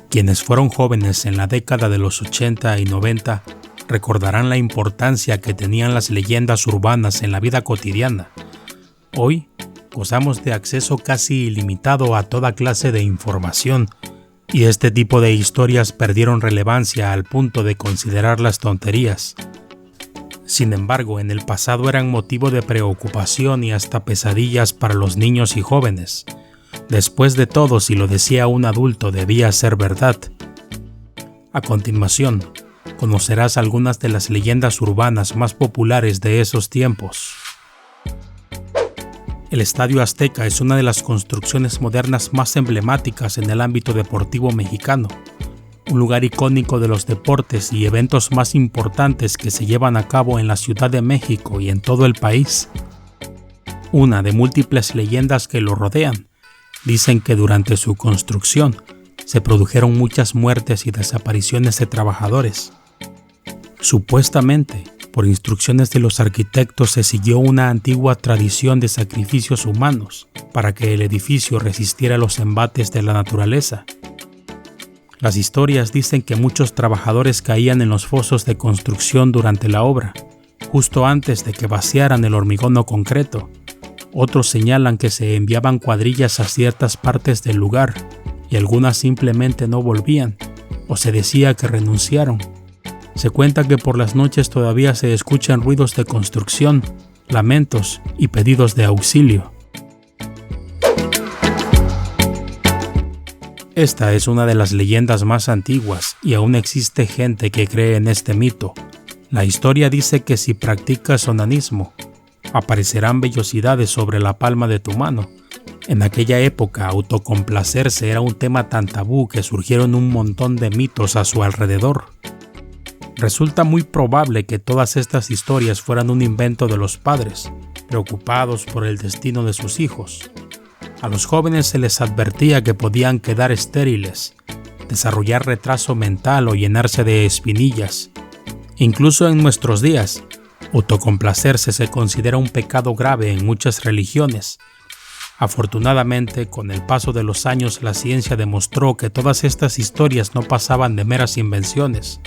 Quienes fueron jóvenes en la década de los 80 y 90 recordarán la importancia que tenían las leyendas urbanas en la vida cotidiana. Hoy gozamos de acceso casi ilimitado a toda clase de información, y este tipo de historias perdieron relevancia al punto de considerarlas tonterías. Sin embargo, en el pasado eran motivo de preocupación y hasta pesadillas para los niños y jóvenes. Después de todo, si lo decía un adulto, debía ser verdad. A continuación, conocerás algunas de las leyendas urbanas más populares de esos tiempos. El Estadio Azteca es una de las construcciones modernas más emblemáticas en el ámbito deportivo mexicano, un lugar icónico de los deportes y eventos más importantes que se llevan a cabo en la Ciudad de México y en todo el país. Una de múltiples leyendas que lo rodean, dicen que durante su construcción se produjeron muchas muertes y desapariciones de trabajadores. Supuestamente, por instrucciones de los arquitectos, se siguió una antigua tradición de sacrificios humanos para que el edificio resistiera los embates de la naturaleza. Las historias dicen que muchos trabajadores caían en los fosos de construcción durante la obra, justo antes de que vaciaran el hormigón o concreto. Otros señalan que se enviaban cuadrillas a ciertas partes del lugar y algunas simplemente no volvían, o se decía que renunciaron. Se cuenta que por las noches todavía se escuchan ruidos de construcción, lamentos y pedidos de auxilio. Esta es una de las leyendas más antiguas y aún existe gente que cree en este mito. La historia dice que si practicas onanismo, aparecerán vellosidades sobre la palma de tu mano. En aquella época, autocomplacerse era un tema tan tabú que surgieron un montón de mitos a su alrededor. Resulta muy probable que todas estas historias fueran un invento de los padres, preocupados por el destino de sus hijos. A los jóvenes se les advertía que podían quedar estériles, desarrollar retraso mental o llenarse de espinillas. Incluso en nuestros días, autocomplacerse se considera un pecado grave en muchas religiones. Afortunadamente, con el paso de los años, la ciencia demostró que todas estas historias no pasaban de meras invenciones.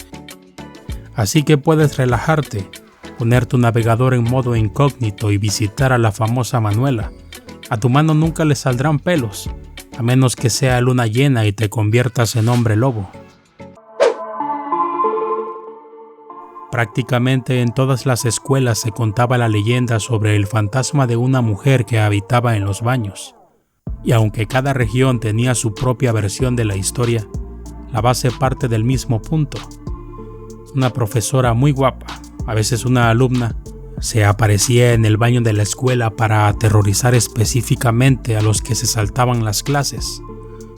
Así que puedes relajarte, poner tu navegador en modo incógnito y visitar a la famosa Manuela. A tu mano nunca le saldrán pelos, a menos que sea luna llena y te conviertas en hombre lobo. Prácticamente en todas las escuelas se contaba la leyenda sobre el fantasma de una mujer que habitaba en los baños. Y aunque cada región tenía su propia versión de la historia, la base parte del mismo punto. Una profesora muy guapa, a veces una alumna, se aparecía en el baño de la escuela para aterrorizar específicamente a los que se saltaban las clases.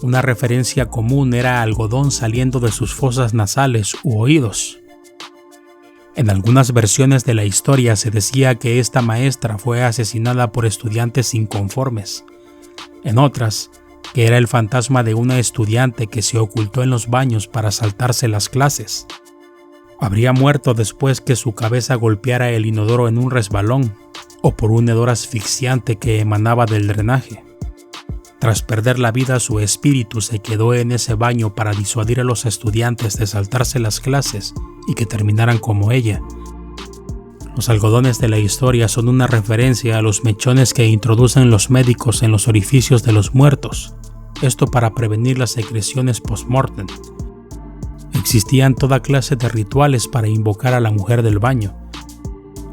Una referencia común era algodón saliendo de sus fosas nasales u oídos. En algunas versiones de la historia se decía que esta maestra fue asesinada por estudiantes inconformes. En otras, que era el fantasma de una estudiante que se ocultó en los baños para saltarse las clases. Habría muerto después que su cabeza golpeara el inodoro en un resbalón o por un hedor asfixiante que emanaba del drenaje. Tras perder la vida, su espíritu se quedó en ese baño para disuadir a los estudiantes de saltarse las clases y que terminaran como ella. Los algodones de la historia son una referencia a los mechones que introducen los médicos en los orificios de los muertos, esto para prevenir las secreciones post-mortem. Existían toda clase de rituales para invocar a la mujer del baño,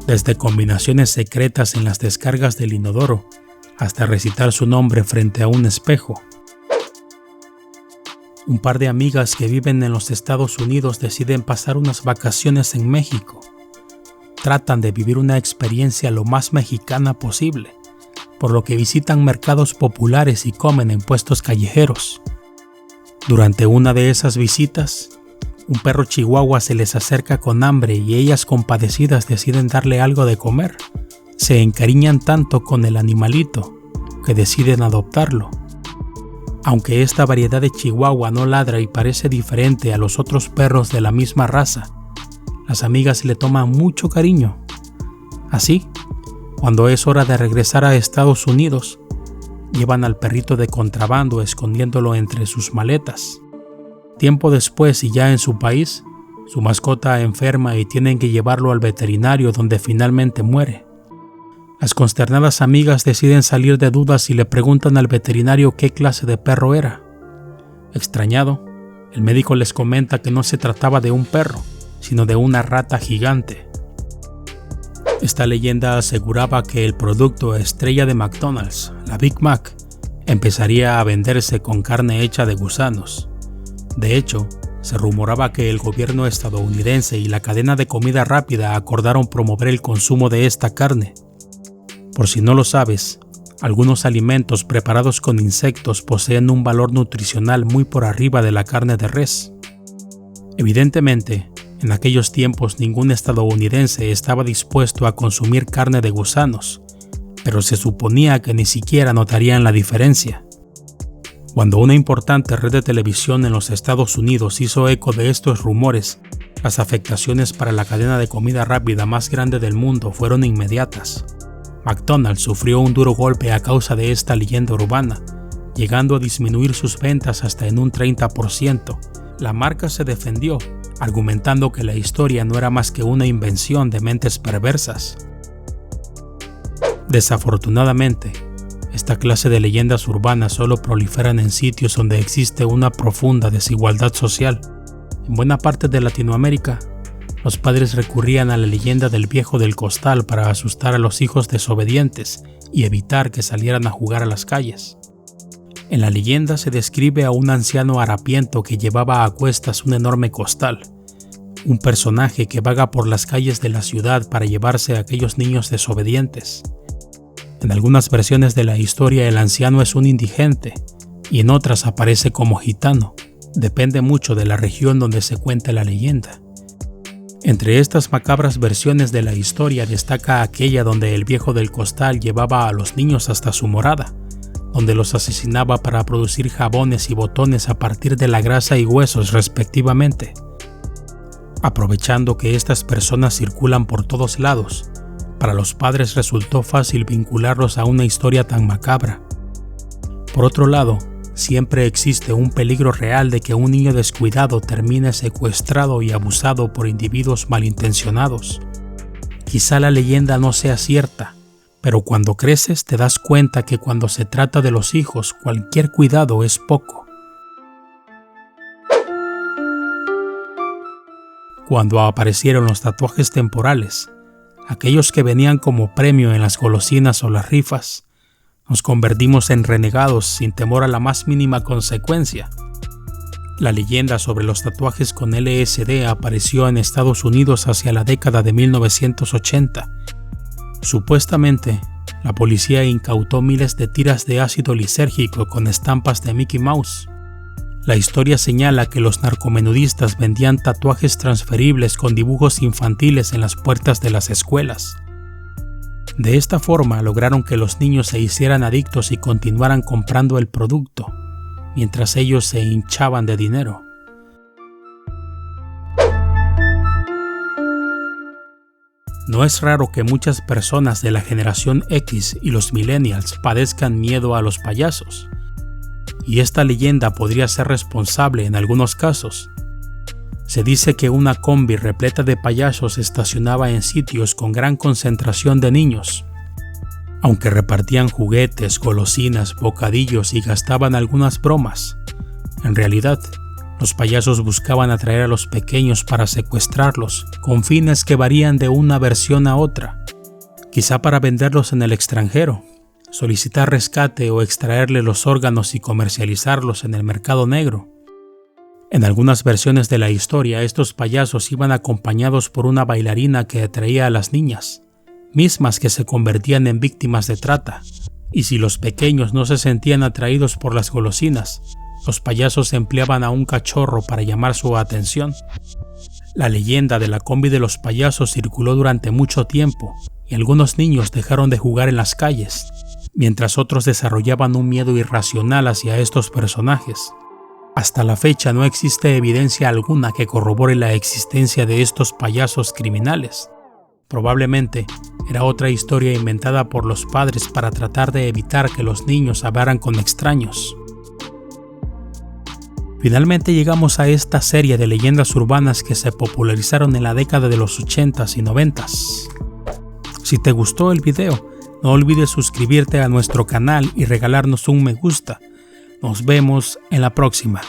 desde combinaciones secretas en las descargas del inodoro hasta recitar su nombre frente a un espejo. Un par de amigas que viven en los Estados Unidos deciden pasar unas vacaciones en México. Tratan de vivir una experiencia lo más mexicana posible, por lo que visitan mercados populares y comen en puestos callejeros. Durante una de esas visitas, un perro chihuahua se les acerca con hambre y ellas, compadecidas, deciden darle algo de comer. Se encariñan tanto con el animalito que deciden adoptarlo. Aunque esta variedad de chihuahua no ladra y parece diferente a los otros perros de la misma raza, las amigas le toman mucho cariño. Así, cuando es hora de regresar a Estados Unidos, llevan al perrito de contrabando escondiéndolo entre sus maletas. Tiempo después, y ya en su país, su mascota enferma y tienen que llevarlo al veterinario, donde finalmente muere. Las consternadas amigas deciden salir de dudas y le preguntan al veterinario qué clase de perro era. Extrañado, el médico les comenta que no se trataba de un perro, sino de una rata gigante. Esta leyenda aseguraba que el producto estrella de McDonald's, la Big Mac, empezaría a venderse con carne hecha de gusanos. De hecho, se rumoraba que el gobierno estadounidense y la cadena de comida rápida acordaron promover el consumo de esta carne. Por si no lo sabes, algunos alimentos preparados con insectos poseen un valor nutricional muy por arriba de la carne de res. Evidentemente, en aquellos tiempos ningún estadounidense estaba dispuesto a consumir carne de gusanos, pero se suponía que ni siquiera notarían la diferencia. Cuando una importante red de televisión en los Estados Unidos hizo eco de estos rumores, las afectaciones para la cadena de comida rápida más grande del mundo fueron inmediatas. McDonald's sufrió un duro golpe a causa de esta leyenda urbana, llegando a disminuir sus ventas hasta en un 30%. La marca se defendió, argumentando que la historia no era más que una invención de mentes perversas. Desafortunadamente, esta clase de leyendas urbanas solo proliferan en sitios donde existe una profunda desigualdad social. En buena parte de Latinoamérica, los padres recurrían a la leyenda del viejo del costal para asustar a los hijos desobedientes y evitar que salieran a jugar a las calles. En la leyenda se describe a un anciano harapiento que llevaba a cuestas un enorme costal, un personaje que vaga por las calles de la ciudad para llevarse a aquellos niños desobedientes. En algunas versiones de la historia el anciano es un indigente y en otras aparece como gitano. Depende mucho de la región donde se cuenta la leyenda. Entre estas macabras versiones de la historia destaca aquella donde el viejo del costal llevaba a los niños hasta su morada, donde los asesinaba para producir jabones y botones a partir de la grasa y huesos respectivamente. Aprovechando que estas personas circulan por todos lados, para los padres resultó fácil vincularlos a una historia tan macabra. Por otro lado, siempre existe un peligro real de que un niño descuidado termine secuestrado y abusado por individuos malintencionados. Quizá la leyenda no sea cierta, pero cuando creces te das cuenta que cuando se trata de los hijos, cualquier cuidado es poco. Cuando aparecieron los tatuajes temporales, aquellos que venían como premio en las golosinas o las rifas, nos convertimos en renegados sin temor a la más mínima consecuencia. La leyenda sobre los tatuajes con LSD apareció en Estados Unidos hacia la década de 1980. Supuestamente, la policía incautó miles de tiras de ácido lisérgico con estampas de Mickey Mouse. La historia señala que los narcomenudistas vendían tatuajes transferibles con dibujos infantiles en las puertas de las escuelas. De esta forma lograron que los niños se hicieran adictos y continuaran comprando el producto, mientras ellos se hinchaban de dinero. No es raro que muchas personas de la generación X y los millennials padezcan miedo a los payasos, y esta leyenda podría ser responsable en algunos casos. Se dice que una combi repleta de payasos estacionaba en sitios con gran concentración de niños. Aunque repartían juguetes, golosinas, bocadillos y gastaban algunas bromas, en realidad, los payasos buscaban atraer a los pequeños para secuestrarlos, con fines que varían de una versión a otra. Quizá para venderlos en el extranjero, solicitar rescate o extraerle los órganos y comercializarlos en el mercado negro. En algunas versiones de la historia, estos payasos iban acompañados por una bailarina que atraía a las niñas, mismas que se convertían en víctimas de trata. Y si los pequeños no se sentían atraídos por las golosinas, los payasos empleaban a un cachorro para llamar su atención. La leyenda de la combi de los payasos circuló durante mucho tiempo y algunos niños dejaron de jugar en las calles, mientras otros desarrollaban un miedo irracional hacia estos personajes. Hasta la fecha no existe evidencia alguna que corrobore la existencia de estos payasos criminales. Probablemente era otra historia inventada por los padres para tratar de evitar que los niños hablaran con extraños. Finalmente llegamos a esta serie de leyendas urbanas que se popularizaron en la década de los 80s y 90s. Si te gustó el video, no olvides suscribirte a nuestro canal y regalarnos un me gusta. Nos vemos en la próxima.